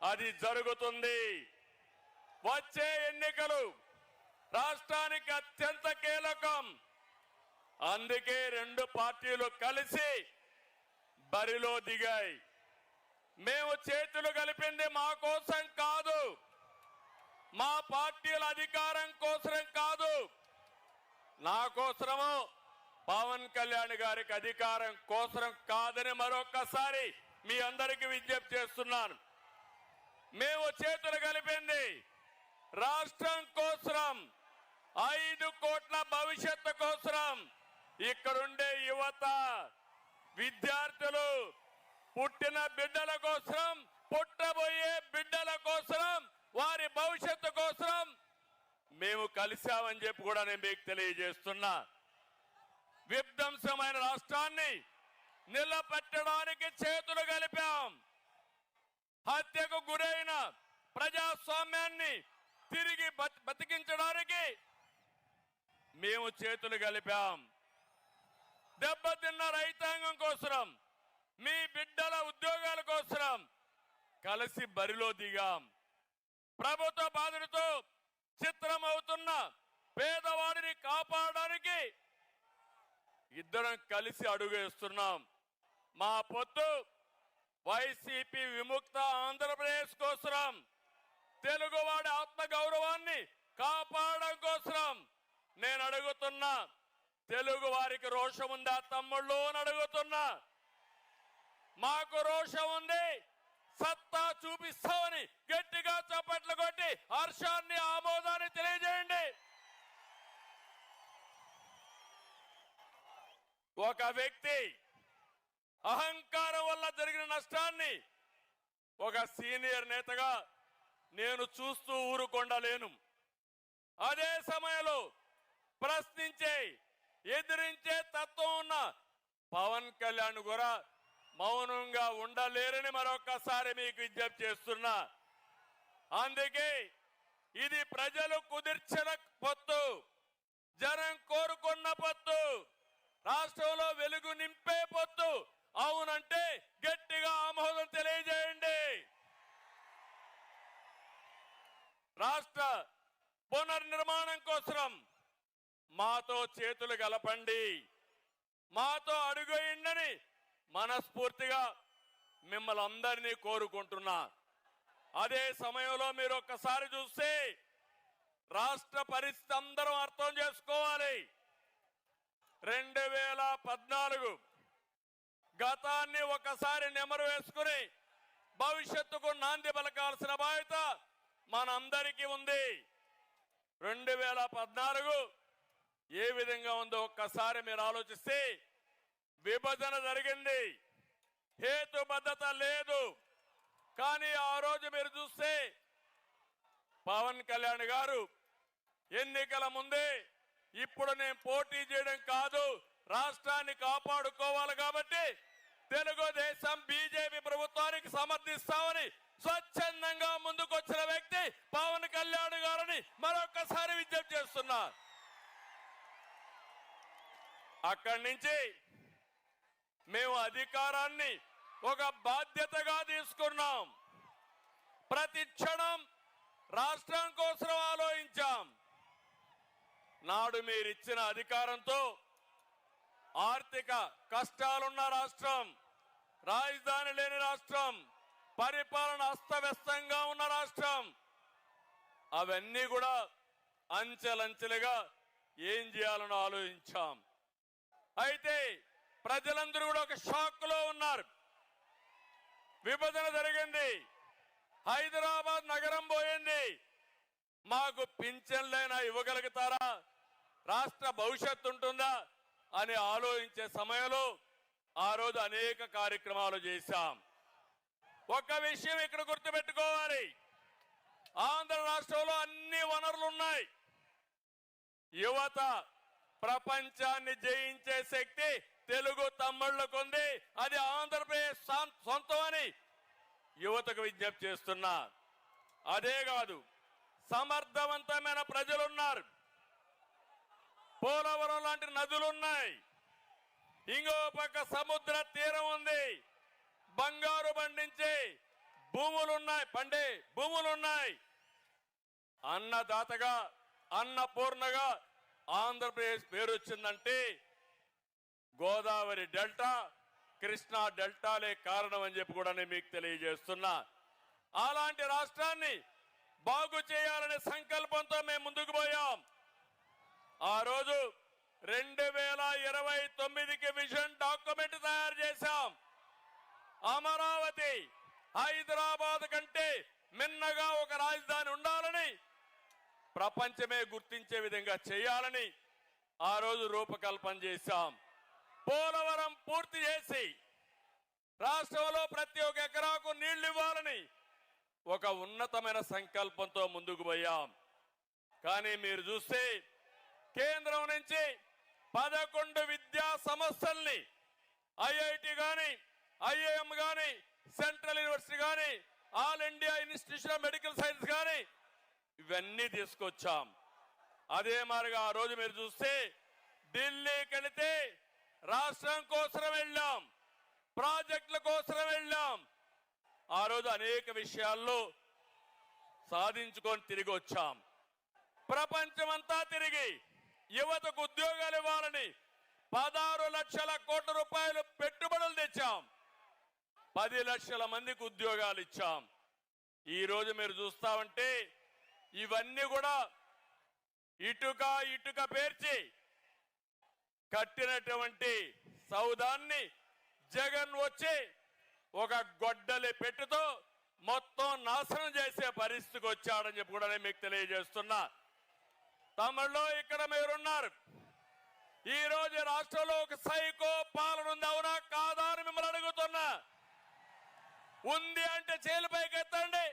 అది జరుగుతుంది. వచ్చే ఎన్నికలు రాష్ట్రానికి అత్యంత కీలకం. అందుకే రెండు పార్టీలు కలిసి బరిలో దిగాయి. మేము చేతులు కలిపింది మా కోసం కాదు, మా పార్టీల అధికారం కోసం కాదు, నా కోసమో పవన్ కళ్యాణ్ గారికి అధికారం కోసం కాదని మరొక్కసారి మీ అందరికీ విజ్ఞప్తి చేస్తున్నాను. మేము చేతులు కలిపింది రాష్ట్రం కోసం, 5 కోట్ల భవిష్యత్తు కోసం. ఇక్కడుండే యువత, విద్యార్థులు, పుట్టిన బిడ్డల కోసం, పుట్టబోయే బిడ్డల కోసం, వారి భవిష్యత్తు కోసం మేము కలిశామని చెప్పి కూడా నేను మీకు తెలియజేస్తున్నా. విధ్వంసమైన రాష్ట్రాన్ని నిలబెట్టడానికి చేతులు కలిపాం. హత్యకు గురైన ప్రజాస్వామ్యాన్ని తిరిగి బతికించడానికి మేము చేతులు కలిపాం. దెబ్బతిన్న రైతాంగం కోసం, మీ బిడ్డల ఉద్యోగాల కోసం కలిసి బరిలో దిగాం. ప్రభుత్వ బాధలతో చిత్రమవుతున్న పేదవాడిని కాపాడడానికి ఇద్దరం కలిసి అడుగేస్తున్నాం. మా పొత్తు వైసీపీ విముక్త ఆంధ్రప్రదేశ్ కోసం, తెలుగువాడి ఆత్మ గౌరవాన్ని కాపాడడం కోసం. నేను అడుగుతున్నా, తెలుగు వారికి రోషం ఉందా తమ్ముళ్ళు అని అడుగుతున్నా. మాకు రోషం ఉంది, సత్తా చూపిస్తామని గట్టిగా చప్పట్లు కొట్టి హర్షాన్ని, ఆమోదాన్ని తెలియజేయండి. ఒక వ్యక్తి అహంకారం వల్ల జరిగిన నష్టాన్ని ఒక సీనియర్ నేతగా నేను చూస్తూ ఊరుకొండలేను. అదే సమయంలో ప్రశ్నించే, ఎదిరించే తత్వం ఉన్న పవన్ కళ్యాణ్ కూడా మౌనంగా ఉండలేరని మరొకసారి మీకు విజ్ఞప్తి చేస్తున్నా. అందుకే ఇది ప్రజలు కుదిర్చిన పొత్తు, జనం కోరుకున్న పొత్తు, రాష్ట్రంలో వెలుగు నింపే పొత్తు. అవునంటే గట్టిగా ఆమోదం తెలియజేయండి. రాష్ట్ర పునర్నిర్మాణం కోసం మాతో చేతులు కలపండి, మాతో అడుగేయండి మనస్ఫూర్తిగా మిమ్మల్ని అందరినీ కోరుకుంటున్నా. అదే సమయంలో మీరు ఒక్కసారి చూస్తే రాష్ట్ర పరిస్థితి అందరం అర్థం చేసుకోవాలి. 2014 గతాన్ని ఒకసారి నెమరు వేసుకుని భవిష్యత్తుకు నాంది పలకాల్సిన బాధ్యత మనందరికీ ఉంది. 2014 ఏ విధంగా ఉందో ఒక్కసారి మీరు ఆలోచిస్తే, విభజన జరిగింది, హేతుబద్ధత లేదు. కానీ ఆ రోజు మీరు చూస్తే పవన్ కళ్యాణ్ గారు ఎన్నికల ముందే, ఇప్పుడు నేను పోటీ చేయడం కాదు, రాష్ట్రాన్ని కాపాడుకోవాలి కాబట్టి తెలుగుదేశం బీజేపీ ప్రభుత్వానికి సమర్థిస్తామని స్వచ్ఛందంగా ముందుకొచ్చిన వ్యక్తి పవన్ కళ్యాణ్ గారిని మరొకసారి విజ్ఞప్తి చేస్తున్నా. అక్కడి నుంచి మేము అధికారాన్ని ఒక బాధ్యతగా తీసుకున్నాం. ప్రతి క్షణం రాష్ట్రం కోసం ఆలోచించాం. నాడు మీరిచ్చిన అధికారంతో ఆర్థిక కష్టాలున్న రాష్ట్రం, రాజధాని లేని రాష్ట్రం, పరిపాలన అస్తవ్యస్తంగా ఉన్న రాష్ట్రం, అవన్నీ కూడా అంచెలంచెలుగా ఏం చేయాలని ఆలోచించాం. అయితే ప్రజలందరూ కూడా ఒక షాక్ లో ఉన్నారు. విభజన జరిగింది, హైదరాబాద్ నగరం పోయింది, మాకు పింఛన్లైనా ఇవ్వగలుగుతారా, రాష్ట్ర భవిష్యత్తు ఉంటుందా అని ఆలోచించే సమయంలో ఆ రోజు అనేక కార్యక్రమాలు చేశాం. ఒక విషయం ఇక్కడ గుర్తుపెట్టుకోవాలి, ఆంధ్ర రాష్ట్రంలో అన్ని వనరులు ఉన్నాయి. యువత ప్రపంచాన్ని జయించే శక్తి తెలుగు తమ్ముళ్లకు ఉంది, అది ఆంధ్రప్రదేశ్ సొంతమని యువతకు విజ్ఞప్తి చేస్తున్నా. అదే కాదు, సమర్థవంతమైన ప్రజలున్నారు, పోలవరం లాంటి నదులున్నాయి, ఇంకో పక్క సముద్ర తీరం ఉంది, బంగారు పండించే భూములున్నాయి, పండే భూములున్నాయి. అన్నదాతగా, అన్నపూర్ణగా ఆంధ్రప్రదేశ్ పేరు వచ్చిందంటే గోదావరి డెల్టా, కృష్ణా డెల్టాలే కారణం అని చెప్పి కూడా నేను మీకు తెలియజేస్తున్నా. అలాంటి రాష్ట్రాన్ని బాగు చేయాలనే సంకల్పంతో మేము ముందుకు పోయాం. ఆ రోజు 2029కి విజన్ డాక్యుమెంట్ తయారు చేశాం. అమరావతి హైదరాబాద్ కంటే మిన్నగా ఒక రాజధాని ఉండాలని, ప్రపంచమే గుర్తించే విధంగా చేయాలని ఆ రోజు రూపకల్పన చేశాం. పోలవరం పూర్తి చేసి రాష్ట్రంలో ప్రతి ఒక్క ఎకరాకు నీళ్లు ఇవ్వాలని ఒక ఉన్నతమైన సంకల్పంతో ముందుకు పోయాం. కానీ మీరు చూస్తే కేంద్రం నుంచి 11 విద్యా సంస్థల్ని, ఐఐటి గాని, ఐఐఎం గాని, సెంట్రల్ యూనివర్సిటీ గాని, all India institution of medical science గాని ఇవన్నీ తీసుకొచ్చాం. అదే మాదిరిగా ఆ రోజు మీరు చూస్తే ఢిల్లీకి వెళితే రాష్ట్రం కోసం వెళ్ళాం, ప్రాజెక్టుల కోసం వెళ్ళాం. ఆ రోజు అనేక విషయాల్లో సాధించుకొని తిరిగి వచ్చాం. ప్రపంచమంతా తిరిగి యువతకు ఉద్యోగాలు ఇవ్వాలని 16 లక్షల కోట్ల రూపాయలు పెట్టుబడులు తెచ్చాం. 10 లక్షల మందికి ఉద్యోగాలు ఇచ్చాం. ఈ రోజు మీరు చూస్తామంటే ఇవన్నీ కూడా ఇటుక పేర్చి కట్టినటువంటి సౌదాన్ని జగన్ వచ్చి ఒక గొడ్డలి పెట్టుతో మొత్తం నాశనం చేసే పరిస్థితికి వచ్చాడని చెప్పి కూడా నేను మీకు తెలియజేస్తున్నా. తమిళలో ఇక్కడ మీరున్నారు. ఈ రోజు రాష్ట్రంలో ఒక సైకో పాలన ఉంది, అవునా కాదా అని మిమ్మల్ని అడుగుతున్నా. ఉంది అంటే చేలుపైకి ఎత్తండి.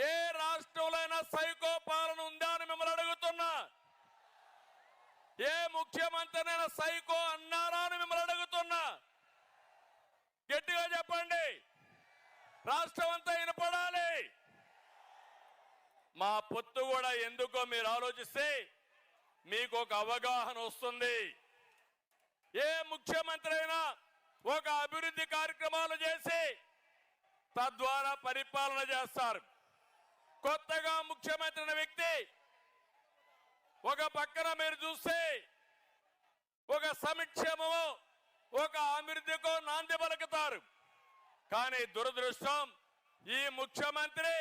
ఏ రాష్ట్రంలో అయినా సైకో పాలన ఉందా అని మిమ్మల్ని అడుగుతున్నా. ఏ ముఖ్యమంత్రినైనా సైకో అన్నారా అని మిమ్మల్ని అడుగుతున్నా. గట్టిగా చెప్పండి, రాష్ట్రం అంతా వినపడాలి. మా పొత్తు కూడా ఎందుకో మీరు ఆలోచిస్తే మీకు ఒక అవగాహన వస్తుంది. ఏ ముఖ్యమంత్రి అయినా ఒక అభివృద్ధి కార్యక్రమాలు చేసి తద్వారా పరిపాలన చేస్తారు. కొత్తగా ముఖ్యమంత్రి అయిన వ్యక్తి ఒక పక్కన మీరు చూస్తే ఒక సంక్షేమమో ఒక అభివృద్ధికో నాంది పలుకుతారు. కానీ దురదృష్టం, ఈ ముఖ్యమంత్రి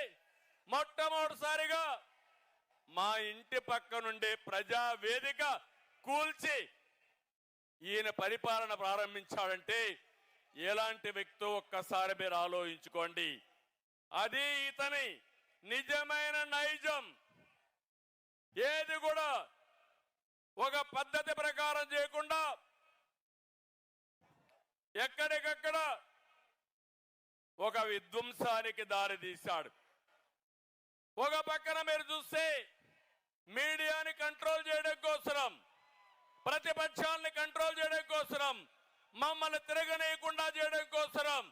మొట్టమొదటిసారిగా మా ఇంటి పక్క నుండి ప్రజావేదిక కూల్చి ఈయన పరిపాలన ప్రారంభించాడంటే ఎలాంటి వ్యక్తో ఒక్కసారి మీరు ఆలోచించుకోండి. అది ఇతని నిజమైన నైజం. ఏది కూడా ఒక పద్ధతి ప్రకారం చేయకుండా ఎక్కడికక్కడ ఒక విధ్వంసానికి దారి తీశాడు. ఒక పక్కన మీరు చూస్తే మీడియాని కంట్రోల్ చేయడం కోసం, ప్రతిపక్షాలని కంట్రోల్ చేయడం కోసం, మమ్మల్ని తిరగనీయకుండా చేయడం కోసం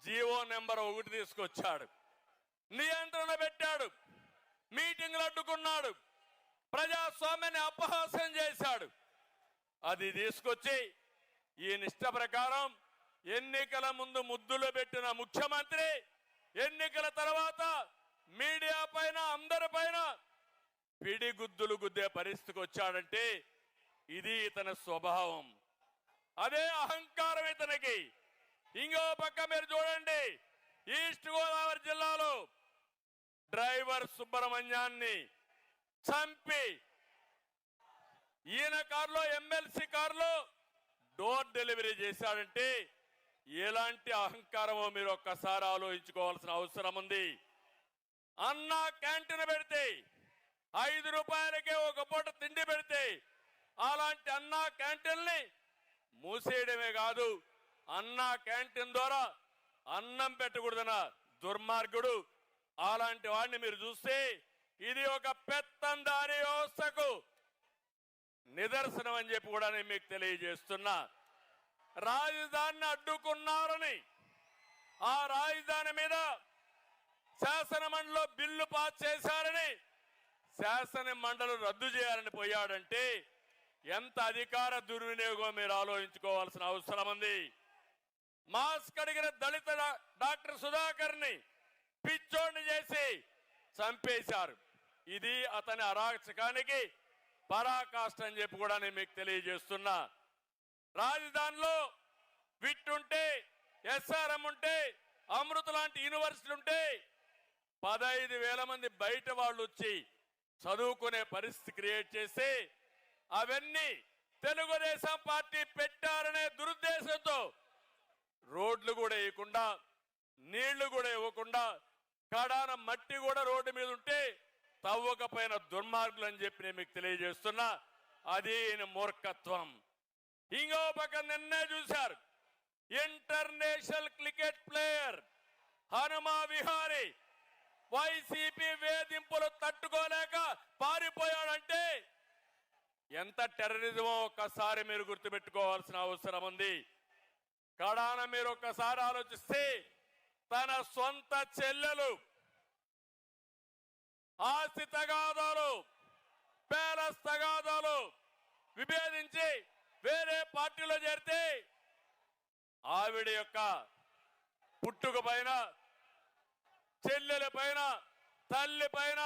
జీవో నెంబర్ 1 తీసుకొచ్చాడు. నియంత్రణ పెట్టాడు, మీటింగ్లు అడ్డుకున్నాడు, ప్రజాస్వామ్యాన్ని అపహాస్యం చేశాడు. అది తీసుకొచ్చి ఈ నిష్ట ప్రకారం ఎన్నికల ముందు ముద్దులు పెట్టిన ముఖ్యమంత్రి ఎన్నికల తర్వాత మీడియా పైన అందరి పైన పిడిగుద్దులు గుద్దే పరిస్థితికి వచ్చాడంటే ఇది ఇతని స్వభావం. అదే అహంకారం ఇతనికి. ఇంకో పక్క మీరు చూడండి, ఈస్ట్ గోదావరి జిల్లాలో డ్రైవర్ సుబ్రహ్మణ్యాన్ని చంపి ఈయన కారులో, ఎమ్మెల్సీ కారులో డోర్ డెలివరీ చేశాడంటే ఎలాంటి అహంకారమో మీరు ఒక్కసారి ఆలోచించుకోవాల్సిన అవసరం ఉంది. అన్నా క్యాంటీన్ పెడితే 5 రూపాయలకే ఒక పూట తిండి పెడితే అలాంటి అన్నా క్యాంటీన్ని మూసేయడమే కాదు, అన్నా క్యాంటీన్ ద్వారా అన్నం పెట్టకూడదన్న దుర్మార్గుడు. అలాంటి వాడిని మీరు చూస్తే ఇది ఒక పెత్తందారీ వ్యవస్థకు నిదర్శనం అని చెప్పి కూడా నేను మీకు తెలియజేస్తున్నా. రాజధానిని అడ్డుకున్నారని ఆ రాజధాని మీద శాసన మండలిలో బిల్లు పాస్ చేశారని శాసన మండలి రద్దు చేయాలని పోయాడంటే ఎంత అధికార దుర్వినియోగం మీరు ఆలోచించుకోవాల్సిన అవసరం ఉంది. మాస్క్ అడిగిన దళిత డాక్టర్ సుధాకర్ ని పిచ్చోడిని చేసి చంపేశారు. ఇది అతని అరాచకానికి పరాకాష్ట అని చెప్పి కూడా నేను మీకు తెలియజేస్తున్నా. రాజధానిలో విట్ ఉంటే, ఎస్ఆర్ఎం ఉంటే, అమృత లాంటి యూనివర్సిటీ ఉంటే 15,000 మంది బయట వాళ్ళు వచ్చి చదువుకునే పరిస్థితి క్రియేట్ చేసి అవన్నీ తెలుగుదేశం పార్టీ పెట్టారనే దురుద్దేశంతో రోడ్లు కూడా వేయకుండా, నీళ్లు కూడా ఇవ్వకుండా, కడాన మట్టి కూడా రోడ్డు మీద ఉంటే తవ్వకపోయిన దుర్మార్గులు అని చెప్పి నేను మీకు తెలియజేస్తున్నా. అది మూర్ఖత్వం. ఇంకో పక్క నిన్నే చూశారు, international cricket player Hanuma Vihari YCP వేధింపులు తట్టుకోలేక పారిపోయాడంటే ఎంత టెర్రరిజమో ఒక్కసారి మీరు గుర్తుపెట్టుకోవాల్సిన అవసరం ఉంది. కడాన మీరు ఒక్కసారి ఆలోచిస్తే తన సొంత చెల్లెలు ఆస్తి తగాదాలు, ప్యాలెస్ తగాదాలు విభేదించి వేరే పార్టీలో చేరితే ఆవిడ యొక్క పుట్టుక పైన, చెల్లెల పైన, తల్లి పైన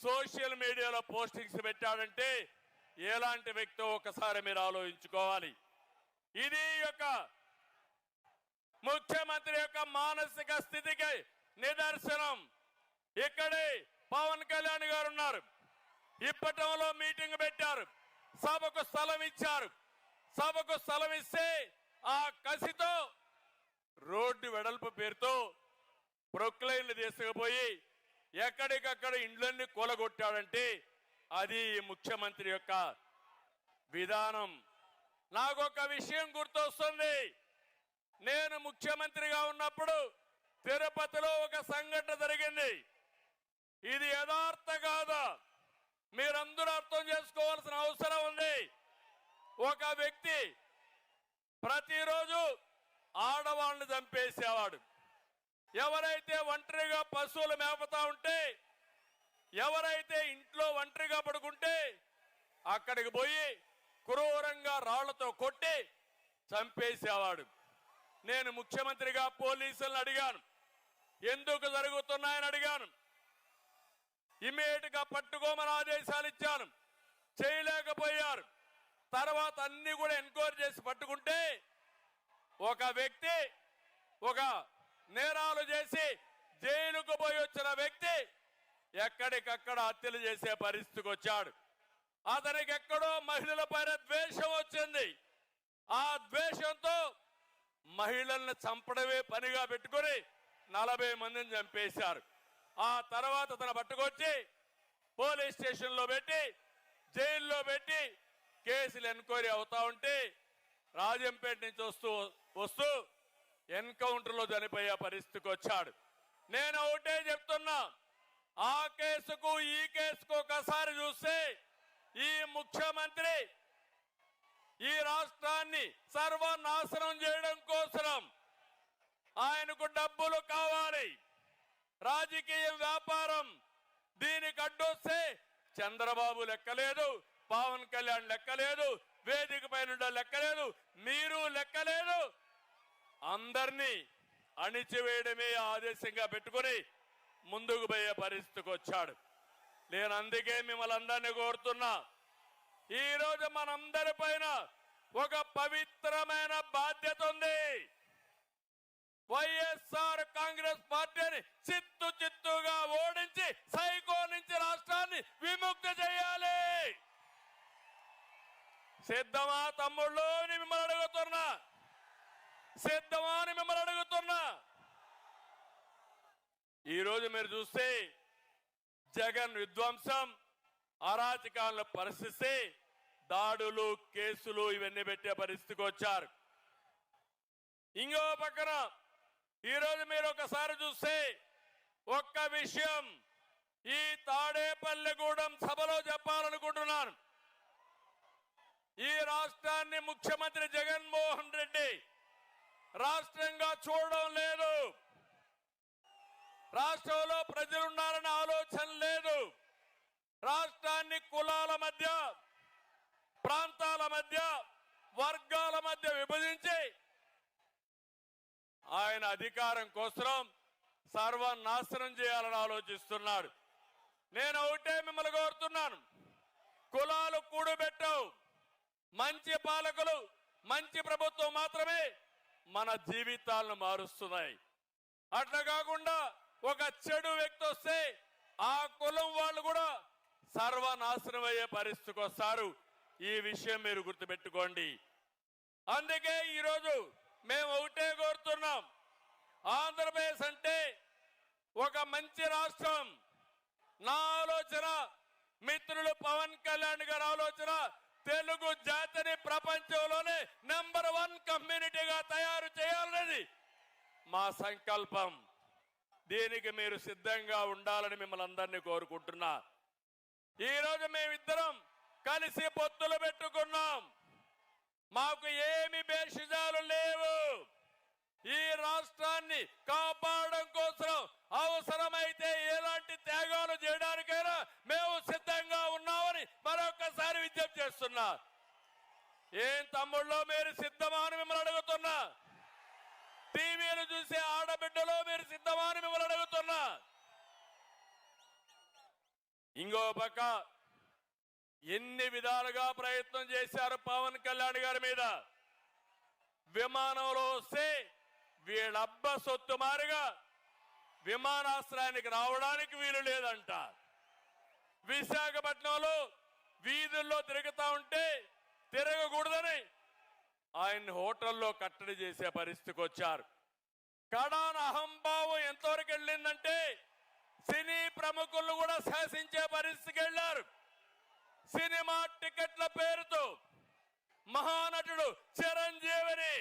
సోషల్ మీడియాలో పోస్టింగ్స్ పెట్టాడంటే ఎలాంటి వ్యక్తో ఒకసారి మీరు ఆలోచించుకోవాలి. ఇది యొక్క ముఖ్యమంత్రి యొక్క మానసిక స్థితికి నిదర్శనం. ఇక్కడే పవన్ కళ్యాణ్ గారు ఉన్నారు. ఇప్పటంలో మీటింగ్ పెట్టారు, సభకు స్థలం ఇచ్చారు. సభకు స్థలం ఇస్తే ఆ కసితో రోడ్డు వెడల్పు పేరుతో ప్రొక్లైన్లు తీసుకుపోయి ఎక్కడికక్కడ ఇండ్లన్నీ కూలగొట్టాడంటే అది ముఖ్యమంత్రి యొక్క విధానం. నాకొక విషయం గుర్తొస్తుంది. నేను ముఖ్యమంత్రిగా ఉన్నప్పుడు తిరుపతిలో ఒక సంఘటన జరిగింది. ఇది యథార్థ కాదా మీరందరూ అర్థం చేసుకోవాల్సిన అవసరం ఉంది. ఒక వ్యక్తి ప్రతిరోజు ఆడవాళ్ళని చంపేసేవాడు. ఎవరైతే ఒంటరిగా పశువులు మేపుతా ఉంటే, ఎవరైతే ఇంట్లో ఒంటరిగా పడుకుంటే అక్కడికి పోయి క్రూరంగా రాళ్లతో కొట్టి చంపేసేవాడు. నేను ముఖ్యమంత్రిగా పోలీసులను అడిగాను, ఎందుకు జరుగుతున్నాయని అడిగాను. ఇమీడియట్ గా పట్టుకోమని ఆదేశాలు ఇచ్చాను, చేయలేకపోయారు. తర్వాత అన్ని కూడా ఎంక్వైరీ చేసి పట్టుకుంటే ఒక వ్యక్తి ఒక నేరాలు చేసి జైలుకు పోయి వచ్చిన వ్యక్తి ఎక్కడికక్కడ హత్యలు చేసే పరిస్థితికి వచ్చాడు. అతనికి ఎక్కడో మహిళల పైన ద్వేషం వచ్చింది. ఆ ద్వేషంతో మహిళల్ని చంపడమే పనిగా పెట్టుకుని 40 మందిని చంపేశారు. ఆ తర్వాత అతను పట్టుకొచ్చి పోలీస్ స్టేషన్ లో పెట్టి జైల్లో పెట్టి కేసులు ఎంక్వైరీ అవుతా ఉంటే రాజంపేట నుంచి వస్తూ ఎన్కౌంటర్ లో చనిపోయే పరిస్థితికి వచ్చాడు. నేను ఒకటే చెప్తున్నా, ఆ కేసుకు ఈ కేసుకు ఒకసారి చూస్తే ఈ ముఖ్యమంత్రి ఈ రాష్ట్రాన్ని సర్వనాశనం చేయడం కోసం ఆయనకు డబ్బులు కావాలి, రాజకీయ వ్యాపారం. దీనికి అడ్డొస్తే చంద్రబాబు లెక్కలేదు, పవన్ కళ్యాణ్ లెక్కలేదు, వేదిక పైన లెక్కలేదు, మీరు లెక్కలేదు. అందరినీ అణిచివేయడమే ఆదేశంగా పెట్టుకుని ముందుకు పోయే పరిస్థితికి వచ్చాడు. నేను అందుకే మిమ్మల్ని అందరినీ కోరుతున్నా, ఈ రోజు మనందరి పైన ఒక పవిత్రమైన బాధ్యత ఉంది. వైఎస్ఆర్ కాంగ్రెస్ పార్టీని చిత్తుగా ఓడించి సైకో నుంచి రాష్ట్రాన్ని విముక్తి చేయాలి. సిద్ధమా తమ్ముళ్ళు అని మిమ్మల్ని అడుగుతున్నా, సిద్ధమా అని మిమ్మల్ని అడుగుతున్నా. ఈరోజు మీరు చూస్తే జగన్ విధ్వంసం, అరాచకాలను పరిస్థితి, దాడులు, కేసులు ఇవన్నీ పెట్టే పరిస్థితికి వచ్చారు. ఇంకో పక్కన ఈరోజు మీరు ఒకసారి చూస్తే ఒక్క విషయం ఈ తాడేపల్లిగూడెం సభలో చెప్పాలనుకుంటున్నాను. ఈ రాష్ట్రాన్ని ముఖ్యమంత్రి జగన్మోహన్ రెడ్డి రాష్ట్రంగా చూడడం లేదు. రాష్ట్రంలో ప్రజలున్నారన్న ఆలోచన లేదు. రాష్ట్రాన్ని కులాల మధ్య, ప్రాంతాల మధ్య, వర్గాల మధ్య విభజించి ఆయన అధికారం కోసం సర్వనాశనం చేయాలని ఆలోచిస్తున్నాడు. నేను ఒకటే మిమ్మల్ని కోరుతున్నాను, కులాలు కూడబెట్టవు. మంచి పాలకులు, మంచి ప్రభుత్వం మాత్రమే మన జీవితాలను మారుస్తున్నాయి. అట్లా కాకుండా ఒక చెడు వ్యక్తి వస్తే ఆ కులం వాళ్ళు కూడా సర్వనాశనం అయ్యే పరిస్థితికి వస్తారు. ఈ విషయం మీరు గుర్తుపెట్టుకోండి. అందుకే ఈరోజు మేము ఒకటే కోరుతున్నాం, ఆంధ్రప్రదేశ్ అంటే ఒక మంచి రాష్ట్రం. నా ఆలోచన, మిత్రులు పవన్ కళ్యాణ్ గారి ఆలోచన, తెలుగు జాతిని ప్రపంచంలోనే నెంబర్ 1 కమ్యూనిటీగా తయారు చేయాలనేది మా సంకల్పం. దీనికి మీరు సిద్ధంగా ఉండాలని మిమ్మల్ని అందరినీ కోరుకుంటున్నా. ఈరోజు మేమిద్దరం కలిసి పొత్తులు పెట్టుకున్నాం. మాకు ఏమి భేషజాలు లేవు. ఈ రాష్ట్రాన్ని కాపాడడం కోసం అవసరమైతే ఎలాంటి త్యాగాలు చేయడానికైనా మేము సిద్ధంగా ఉన్నామని మరొకసారి విజ్ఞప్తి చేస్తున్నా. ఏం తమ్ముళ్ళో మీరు సిద్ధమా అని మిమ్మల్ని అడుగుతున్నా. టీవీలు చూసే ఆడబిడ్డలో మీరు సిద్ధమా అని మిమ్మల్ని అడుగుతున్నా. ఇంకో పక్క ఎన్ని విధాలుగా ప్రయత్నం చేశారు పవన్ కళ్యాణ్ గారి మీద. విమానంలో వస్తే వీళ్ళబ్బ సొత్తు మారిగా విమానాశ్రయానికి రావడానికి వీలు లేదంట. విశాఖపట్నంలో వీధుల్లో తిరుగుతా ఉంటే తిరగకూడదని ఆయన్ని హోటల్లో కట్టడి చేసే పరిస్థితికి వచ్చారు. కడాన అహంభావం ఎంతవరకు వెళ్ళిందంటే సినీ ప్రముఖులను కూడా శాసించే పరిస్థితికి వెళ్లారు. సినిమా టికెట్ల పేరుతో మహానటుడు చిరంజీవిని,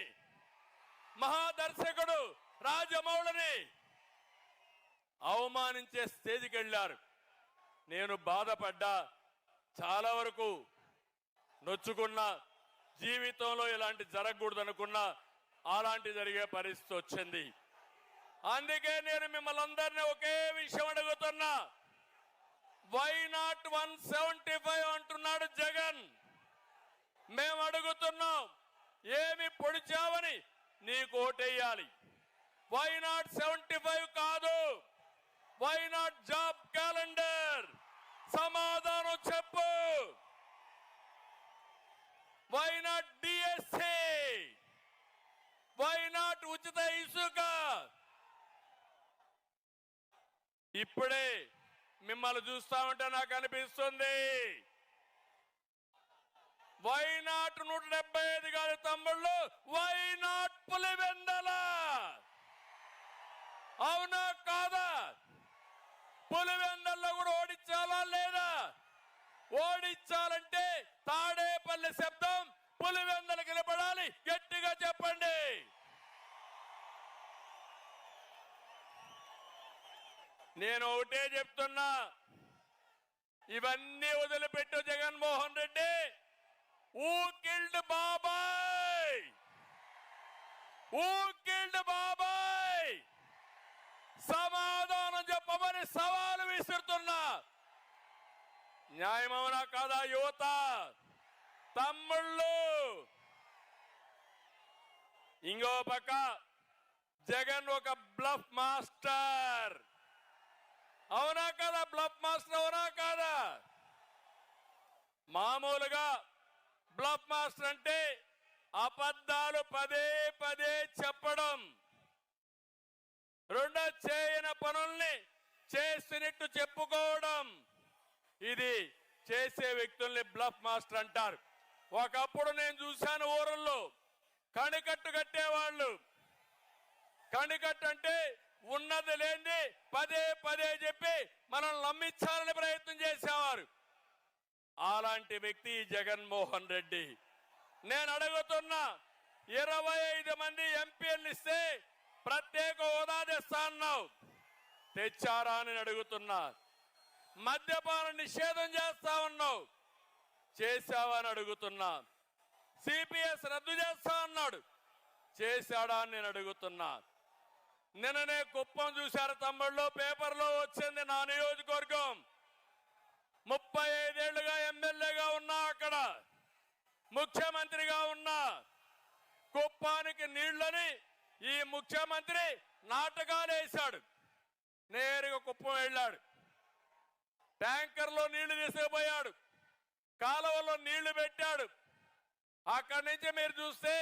మహాదర్శకుడు రాజమౌళిని అవమానించే స్టేజ్కి వెళ్లారు. నేను బాధపడ్డా, చాలా వరకు నొచ్చుకున్నా. జీవితంలో ఇలాంటి జరగకూడదు అనుకున్నా, అలాంటి జరిగే పరిస్థితి వచ్చింది. అందుకే నేను మిమ్మల్ని అందరినీ ఒకే విషయం అడుగుతున్నా. వై నాట్ 175 అంటున్నాడు జగన్. మేము అడుగుతున్నాం, ఏమి పొడిచావని నీకు ఓటేయాలి. వై నాట్ 75 కాదు, వై నాట్ జాబ్ క్యాలెండర్? సమాధానం చెప్పు. Why not DSC? Why not ఉచిత ఇసుక? ఇప్పుడే మిమ్మల్ని చూస్తా ఉంటే నాకు అనిపిస్తుంది, వై నాట్ 175 కాదు తమ్ముళ్ళు, వై నాట్ పులివెందల? అవునా కాదా? పులివెందల్లో కూడా ఓడించాలా లేదా? ఓడించాలంటే తాడేపల్లి శబ్దం పులివెందలకు నిలబడాలి. గట్టిగా చెప్పండి. నేను ఒకటే చెప్తున్నా, ఇవన్నీ వదిలిపెట్టు జగన్మోహన్ రెడ్డి. ఊ కిల్డ్ బాబాయ్? ఊ కిల్డ్ బాబాయ్? సమాధానం చెప్పమని సవాలు విసురుతున్నా. న్యాయమవునా కాదా యువత? తమ్ముళ్ళు, ఇంకో పక్క జగన్ ఒక బ్లఫ్ మాస్టర్. అవునా కదా? బ్లఫ్ మాస్టర్ అవునా కాదా? మామూలుగా బ్లఫ్ మాస్టర్ అంటే అబద్ధాలు పదే పదే చెప్పడం, రెండో చేయని పనుల్ని చేసినట్టు చెప్పుకోవడం. ఇది చేసే వ్యక్తుల్ని బ్లఫ్ మాస్టర్ అంటారు. ఒకప్పుడు నేను చూశాను ఊరల్లో కణికట్టు కట్టేవాళ్ళు. కణికట్టు అంటే ఉన్నది లేని పదే పదే చెప్పి మనల్ని నమ్మించాలని ప్రయత్నం చేసేవారు. అలాంటి వ్యక్తి జగన్మోహన్ రెడ్డి. నేను అడుగుతున్నా, 25 మంది ఎంపీలు ఇస్తే ప్రత్యేక హోదా తెస్తా అన్నావు, తెచ్చారా అని అడుగుతున్నా. మద్యపాన నిషేధం చేస్తా ఉన్నావు, చేశావా అని అడుగుతున్నా. సిపిఎస్ రద్దు చేస్తా అన్నాడు, చేశాడా అని నేను అడుగుతున్నా. నిన్ననే కుప్పం చూశారు తమ్ముళ్ళు, పేపర్లో వచ్చింది. నా నియోజకవర్గం 35 ఏళ్లుగా ఎమ్మెల్యేగా ఉన్నా, అక్కడ ముఖ్యమంత్రిగా ఉన్నా. కుప్పానికి నీళ్లని ఈ ముఖ్యమంత్రి నాటకాలు వేశాడు. నేరుగా కుప్పం వెళ్ళాడు, ట్యాంకర్లో నీళ్లు తీసుకుపోయాడు, కాలువలో నీళ్లు పెట్టాడు. అక్కడి నుంచి మీరు చూస్తే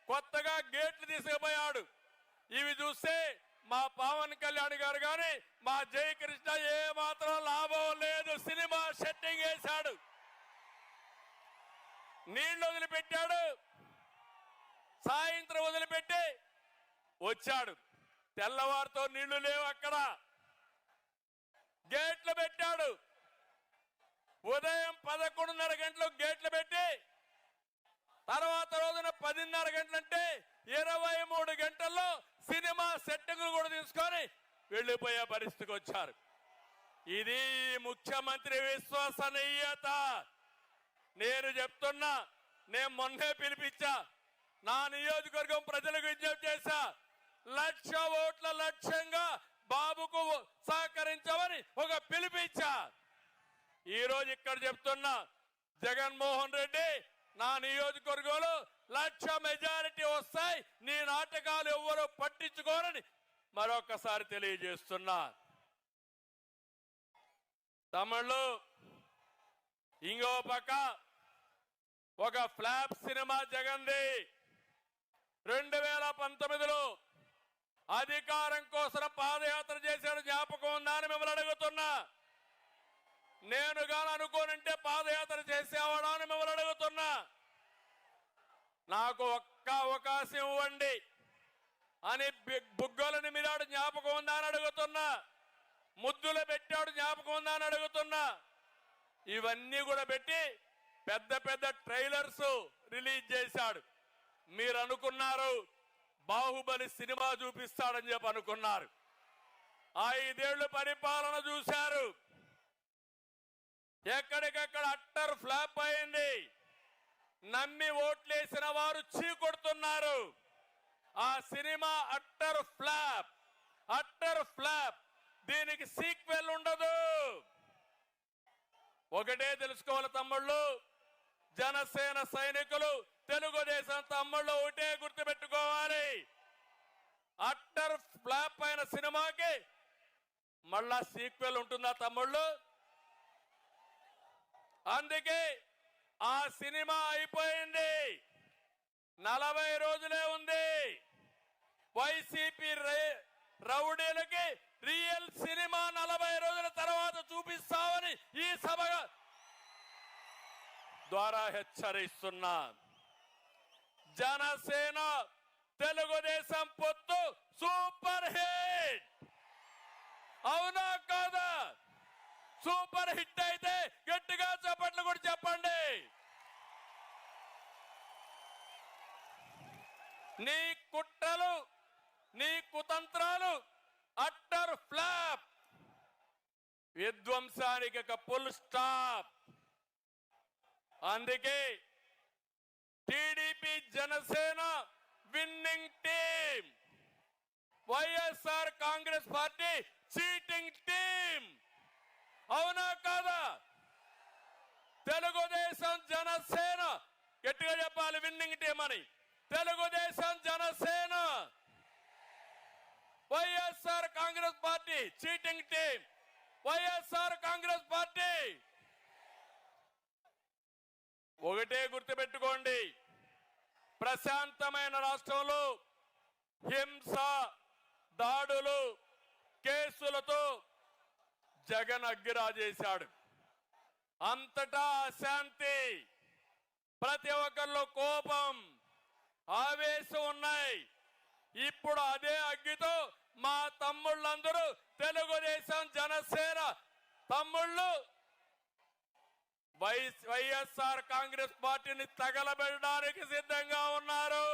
కొత్తగా గేట్లు తీసుకుపోయాడు. ఇవి చూస్తే మా పవన్ కళ్యాణ్ గారు కానీ మా జయకృష్ణ ఏ మాత్రం లాభం లేదు. సినిమా సెట్టింగ్ వేశాడు, నీళ్లు వదిలిపెట్టాడు, సాయంత్రం వదిలిపెట్టి వచ్చాడు. తెల్లవారితో నీళ్లు లేవు, అక్కడ గేట్లు పెట్టాడు. ఉదయం 11:30 గంటలకు గేట్లు పెట్టి తర్వాత రోజున 10:30 గంటలంటే 23 గంటల్లో సినిమా సెట్టింగ్ కూడా తీసుకొని వెళ్లిపోయే పరిస్థితికి వచ్చారు. ఇది ముఖ్యమంత్రి విశ్వసనీయత. నేను చెప్తున్నా, నేను మొన్నే పిలిపించా, నా నియోజకవర్గం ప్రజలకు విజ్ఞప్తి చేశా, 1,00,000 ఓట్ల లక్ష్యంగా బాబుకు సహకరించమని ఒక పిలిపించా. ఈ రోజు ఇక్కడ చెప్తున్నా, జగన్మోహన్ రెడ్డి నా నియోజకవర్గంలో 1,00,000 మెజారిటీ వస్తాయి, నీ నాటకాలు ఎవ్వరూ పట్టించుకోరని మరొకసారి తెలియజేస్తున్నా. తమిళు ఇంకో పక్క ఒక ఫ్లాప్ సినిమా జగన్ది. 2019లో అధికారం కోసం పాదయాత్ర చేశాడు, జ్ఞాపకం ఉందా అని మిమ్మల్ని అడుగుతున్నా. నేను గాని అనుకోనంటే పాదయాత్ర చేసేవాడా అని మిమ్మల్ని అడుగుతున్నా. నాకు ఒక్క అవకాశం ఇవ్వండి అని బుగ్గలని మీరాడు, జ్ఞాపకం ఉందా అని అడుగుతున్నా. ముద్దులు పెట్టాడు, జ్ఞాపకం ఉందా అని అడుగుతున్నా. ఇవన్నీ కూడా పెట్టి పెద్ద పెద్ద ట్రైలర్స్ రిలీజ్ చేశాడు. మీరు అనుకున్నారు బాహుబలి సినిమా చూపిస్తాడని చెప్పి అనుకున్నారు. 5 ఏళ్లు పరిపాలన చూశారు, ఎక్కడికక్కడ అట్టర్ ఫ్లాప్ అయింది. నమ్మి ఓట్లేసిన వారు చీకొడుతున్నారు. ఆ cinema utter flop, utter flop. దీనికి సీక్వెల్ ఉండదు. ఒకటే తెలుసుకోవాలి తమ్ముళ్ళు, జనసేన సైనికులు, తెలుగుదేశం తమ్ముళ్ళు ఒకటే గుర్తుపెట్టుకోవాలి, అట్టర్ ఫ్లాప్ అయిన సినిమాకి మళ్ళా సీక్వెల్ ఉంటుందా తమ్ముళ్ళు? అందుకే ఆ సినిమా అయిపోయింది, 40 రోజులే ఉంది. వైసీపీ రౌడీలకి రియల్ సినిమా 40 రోజుల తర్వాత చూపిస్తామని ఈ సభ ద్వారా హెచ్చరిస్తున్నా. జనసేన తెలుగుదేశం పొత్తు సూపర్ హిట్, అవునా కాదా? సూపర్ హిట్ అయితే గట్టిగా చప్పట్లు కూడా చెప్పండి. నీ కుట్రలు, నీ కుతంత్రాలు అట్టర్ ఫ్లాప్, విధ్వంసానికి ఒక ఫుల్ స్టాప్. అందుకే TDP Janasena winning team, YSR Congress party cheating team, అవునా కాదా? తెలుగుదేశం జనసేన గట్టిగా చెప్పాలి, విన్నింగ్ టీం అని. Telugu Desam Janasena, YSR Congress party cheating team, YSR Congress party. ఒకటే గుర్తుపెట్టుకోండి, ప్రశాంతమైన రాష్ట్రంలో హింస, దాడులు, కేసులతో జగన్ అగ్గిరాజేశాడు. అంతటా అశాంతి, ప్రతి ఒక్కరిలో కోపం, ఆవేశం ఉన్నాయి. ఇప్పుడు అదే అగ్గితో మా తమ్ముళ్ళందరూ తెలుగుదేశం జనసేన తమ్ముళ్ళు వైఎస్ఆర్ కాంగ్రెస్ పార్టీని తగలబెట్టడానికి సిద్ధంగా ఉన్నారు.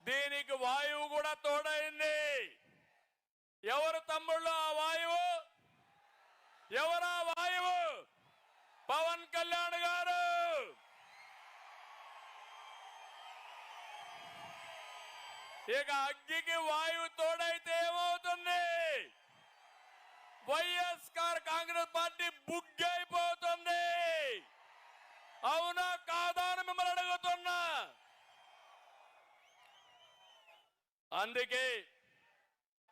దీనికి వాయువు కూడా తోడైంది. ఎవరు తమ్ముళ్ళు ఆ వాయువు? ఎవరా వాయువు? పవన్ కళ్యాణ్ గారు. ఇక అగ్గికి వాయువు తోడైతే ఏమవుతుంది? వైఎస్ఆర్ కాంగ్రెస్ పార్టీ బుగ్గైపోతుంది. అవునా కాదా అని మిమ్మల్ని అడుగుతున్నా. అందుకే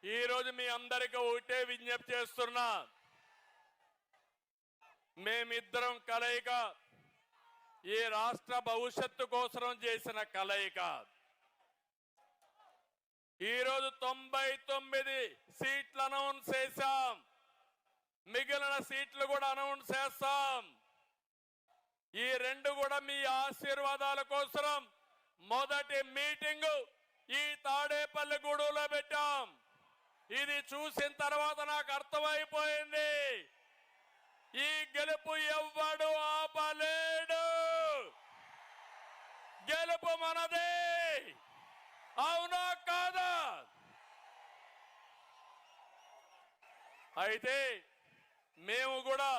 ఈరోజు మీ అందరికీ ఒకటే విజ్ఞప్తి చేస్తున్నా, మేమిద్దరం కలయిక ఈ రాష్ట్ర భవిష్యత్తు కోసం చేసిన కలయిక. ఈరోజు 99 సీట్లు అనౌన్స్ చేశాం, మిగిలిన సీట్లు కూడా అనౌన్స్ చేస్తాం. ఈ రెండు కూడా మీ ఆశీర్వాదాల కోసం మొదటి మీటింగ్ ఈ తాడేపల్లిగూడెంలో పెట్టాం. ఇది చూసిన తర్వాత నాకు అర్థమైపోయింది, ఈ గెలుపు ఎవ్వడు ఆపలేడు, గెలుపు మనదే. అవునా కాదా? అయితే మేము కూడా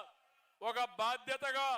ఒక బాధ్యతగా